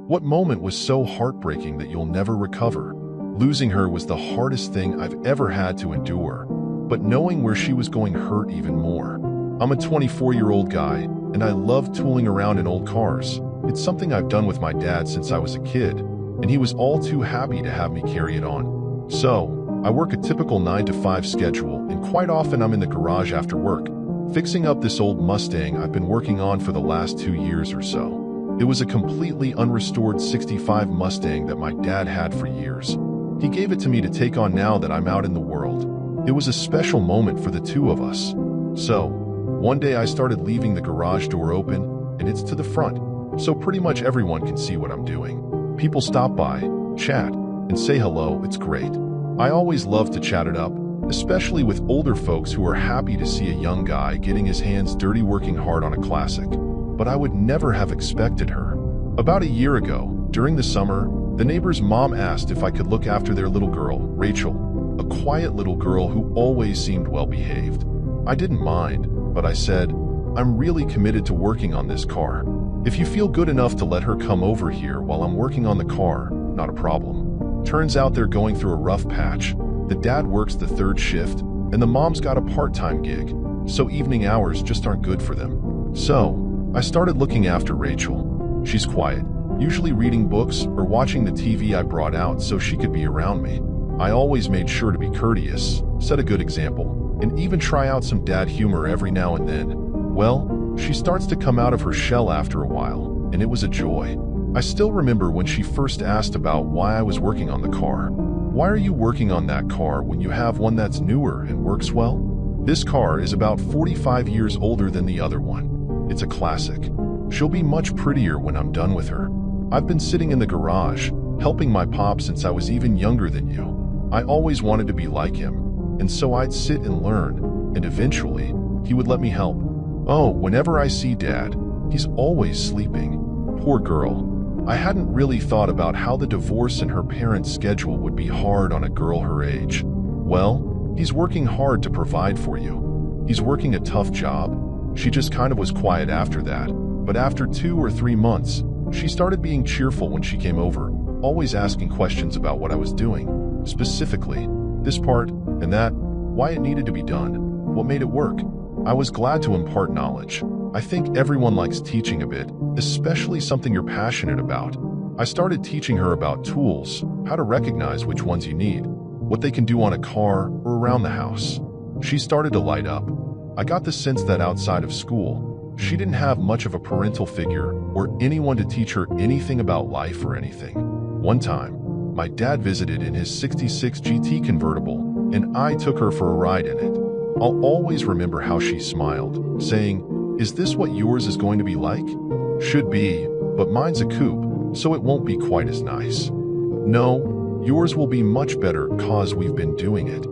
What moment was so heartbreaking that you'll never recover? Losing her was the hardest thing I've ever had to endure, but knowing where she was going hurt even more. I'm a 24-year-old guy, and I love tooling around in old cars. It's something I've done with my dad since I was a kid, and he was all too happy to have me carry it on. So, I work a typical 9-to-5 schedule, and quite often I'm in the garage after work, fixing up this old Mustang I've been working on for the last 2 years or so. It was a completely unrestored 65 Mustang that my dad had for years. He gave it to me to take on now that I'm out in the world. It was a special moment for the two of us. So, one day I started leaving the garage door open, and it's to the front, so pretty much everyone can see what I'm doing. People stop by, chat, and say hello. It's great. I always love to chat it up, especially with older folks who are happy to see a young guy getting his hands dirty working hard on a classic. But I would never have expected her. About a year ago, during the summer, the neighbor's mom asked if I could look after their little girl, Rachel, a quiet little girl who always seemed well-behaved. I didn't mind, but I said, I'm really committed to working on this car. If you feel good enough to let her come over here while I'm working on the car, not a problem. Turns out they're going through a rough patch. The dad works the third shift, and the mom's got a part-time gig, so evening hours just aren't good for them. So, I started looking after Rachel. She's quiet, usually reading books or watching the TV I brought out so she could be around me. I always made sure to be courteous, set a good example, and even try out some dad humor every now and then. Well, she starts to come out of her shell after a while, and it was a joy. I still remember when she first asked about why I was working on the car. Why are you working on that car when you have one that's newer and works well? This car is about 45 years older than the other one. It's a classic. She'll be much prettier when I'm done with her. I've been sitting in the garage, helping my pop since I was even younger than you. I always wanted to be like him, and so I'd sit and learn, and eventually, he would let me help. Oh, whenever I see Dad, he's always sleeping. Poor girl. I hadn't really thought about how the divorce and her parents' schedule would be hard on a girl her age. Well, he's working hard to provide for you. He's working a tough job. She just kind of was quiet after that, but after 2 or 3 months, she started being cheerful when she came over, always asking questions about what I was doing, specifically, this part and that, why it needed to be done, what made it work. I was glad to impart knowledge. I think everyone likes teaching a bit, especially something you're passionate about. I started teaching her about tools, how to recognize which ones you need, what they can do on a car or around the house. She started to light up. I got the sense that outside of school, she didn't have much of a parental figure or anyone to teach her anything about life or anything. One time, my dad visited in his 66 GT convertible, and I took her for a ride in it. I'll always remember how she smiled, saying, "Is this what yours is going to be like?" "Should be, but mine's a coupe, so it won't be quite as nice." "No, yours will be much better 'cause we've been doing it."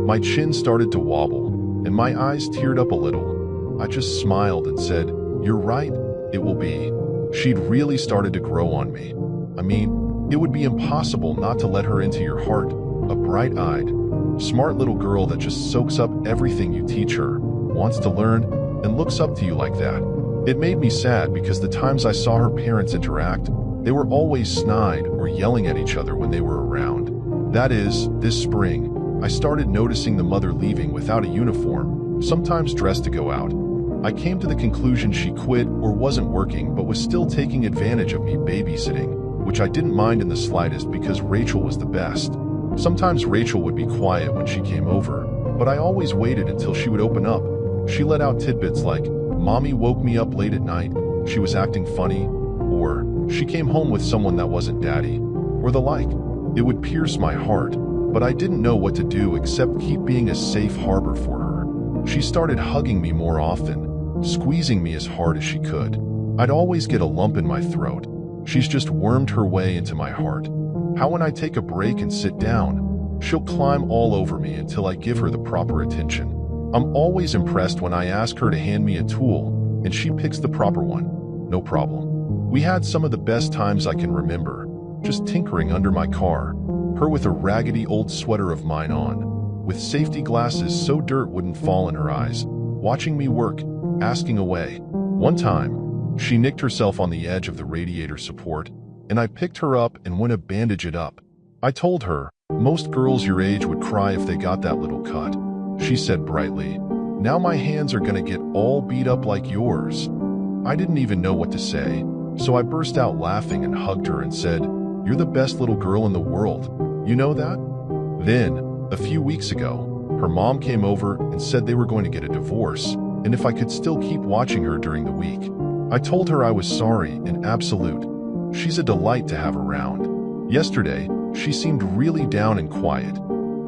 My chin started to wobble, and my eyes teared up a little. I just smiled and said, "You're right, it will be." She'd really started to grow on me. I mean, it would be impossible not to let her into your heart, a bright-eyed, smart little girl that just soaks up everything you teach her, wants to learn, and looks up to you like that. It made me sad because the times I saw her parents interact, they were always snide or yelling at each other when they were around. That is, this spring, I started noticing the mother leaving without a uniform, sometimes dressed to go out. I came to the conclusion she quit or wasn't working but was still taking advantage of me babysitting, which I didn't mind in the slightest because Rachel was the best. Sometimes Rachel would be quiet when she came over, but I always waited until she would open up. She let out tidbits like, "Mommy woke me up late at night," "She was acting funny," or "She came home with someone that wasn't Daddy," or the like. It would pierce my heart, but I didn't know what to do except keep being a safe harbor for her. She started hugging me more often, squeezing me as hard as she could. I'd always get a lump in my throat. She's just wormed her way into my heart. How when I take a break and sit down, she'll climb all over me until I give her the proper attention. I'm always impressed when I ask her to hand me a tool, and she picks the proper one. No problem. We had some of the best times I can remember, just tinkering under my car, her with a raggedy old sweater of mine on, with safety glasses so dirt wouldn't fall in her eyes, watching me work, asking away. One time, she nicked herself on the edge of the radiator support, and I picked her up and went to bandage it up. I told her, most girls your age would cry if they got that little cut. She said brightly, now my hands are gonna get all beat up like yours. I didn't even know what to say, so I burst out laughing and hugged her and said, you're the best little girl in the world. You know that? Then, a few weeks ago, her mom came over and said they were going to get a divorce, and if I could still keep watching her during the week. I told her I was sorry and absolute. She's a delight to have around. Yesterday, she seemed really down and quiet,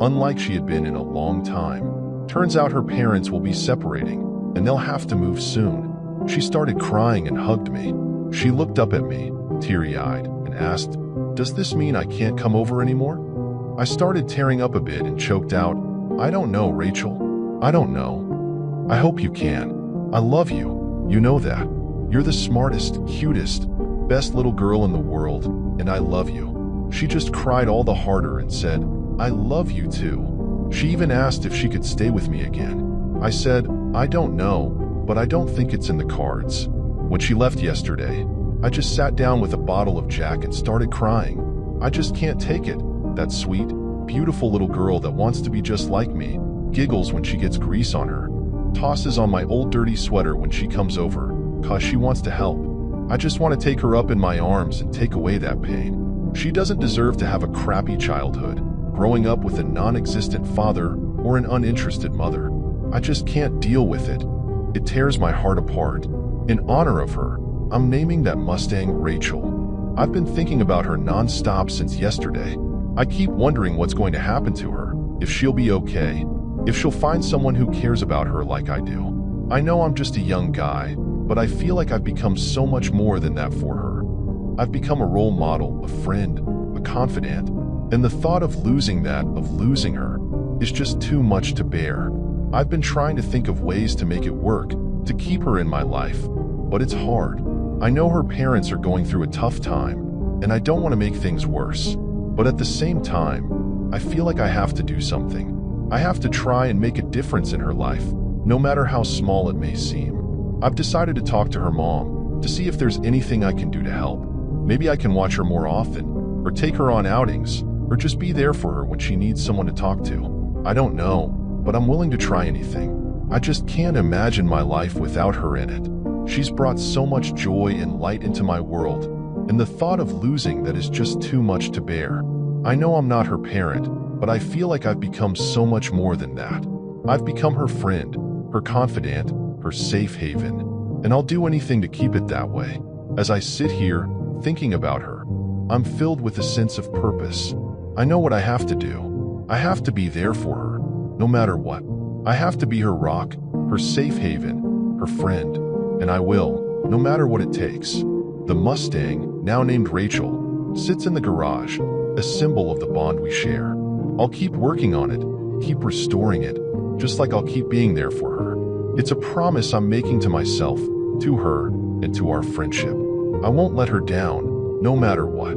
unlike she had been in a long time. Turns out her parents will be separating, and they'll have to move soon. She started crying and hugged me. She looked up at me, teary-eyed, and asked, does this mean I can't come over anymore? I started tearing up a bit and choked out, I don't know, Rachel. I don't know. I hope you can. I love you. You know that. You're the smartest, cutest, best little girl in the world, and I love you. She just cried all the harder and said, I love you too. She even asked if she could stay with me again. I said, I don't know, but I don't think it's in the cards. When she left yesterday, I just sat down with a bottle of Jack and started crying. I just can't take it. That sweet, beautiful little girl that wants to be just like me, giggles when she gets grease on her, tosses on my old dirty sweater when she comes over, 'cause she wants to help. I just want to take her up in my arms and take away that pain. She doesn't deserve to have a crappy childhood, growing up with a non-existent father or an uninterested mother. I just can't deal with it. It tears my heart apart. In honor of her, I'm naming that Mustang Rachel. I've been thinking about her non-stop since yesterday. I keep wondering what's going to happen to her, if she'll be okay, if she'll find someone who cares about her like I do. I know I'm just a young guy, but I feel like I've become so much more than that for her. I've become a role model, a friend, a confidant, and the thought of losing her, is just too much to bear. I've been trying to think of ways to make it work, to keep her in my life, but it's hard. I know her parents are going through a tough time, and I don't want to make things worse. But at the same time, I feel like I have to do something. I have to try and make a difference in her life, no matter how small it may seem. I've decided to talk to her mom to see if there's anything I can do to help. Maybe I can watch her more often, or take her on outings, or just be there for her when she needs someone to talk to. I don't know, but I'm willing to try anything. I just can't imagine my life without her in it. She's brought so much joy and light into my world, and the thought of losing that is just too much to bear. I know I'm not her parent, but I feel like I've become so much more than that. I've become her friend, her confidant, her safe haven, and I'll do anything to keep it that way. As I sit here, thinking about her, I'm filled with a sense of purpose. I know what I have to do. I have to be there for her, no matter what. I have to be her rock, her safe haven, her friend, and I will, no matter what it takes. The Mustang, now named Rachel, sits in the garage, a symbol of the bond we share. I'll keep working on it, keep restoring it, just like I'll keep being there for her. It's a promise I'm making to myself, to her, and to our friendship. I won't let her down, no matter what.